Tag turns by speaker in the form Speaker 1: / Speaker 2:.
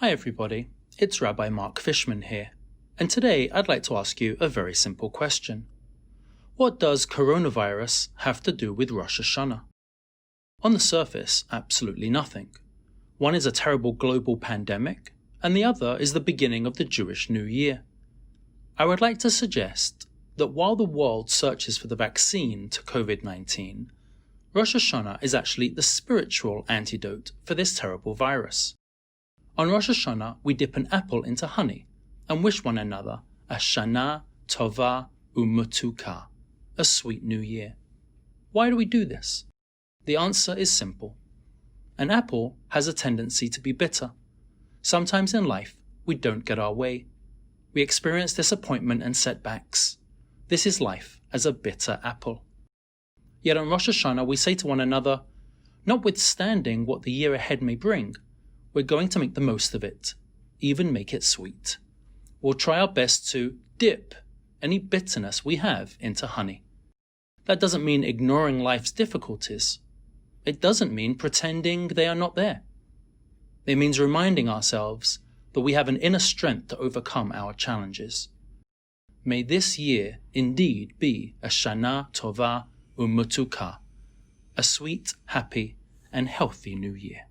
Speaker 1: Hi everybody, it's Rabbi Mark Fishman here, and today I'd like to ask you a very simple question. What does coronavirus have to do with Rosh Hashanah? On the surface, absolutely nothing. One is a terrible global pandemic, and the other is the beginning of the Jewish New Year. I would like to suggest that while the world searches for the vaccine to COVID-19, Rosh Hashanah is actually the spiritual antidote for this terrible virus. On Rosh Hashanah, we dip an apple into honey and wish one another a Shana Tova U'Mutuka, a sweet new year. Why do we do this? The answer is simple. An apple has a tendency to be bitter. Sometimes in life, we don't get our way. We experience disappointment and setbacks. This is life as a bitter apple. Yet on Rosh Hashanah, we say to one another, notwithstanding what the year ahead may bring, we're going to make the most of it, even make it sweet. We'll try our best to dip any bitterness we have into honey. That doesn't mean ignoring life's difficulties. It doesn't mean pretending they are not there. It means reminding ourselves that we have an inner strength to overcome our challenges. May this year indeed be a Shana Tova U'Mutuka, a sweet, happy, and healthy new year.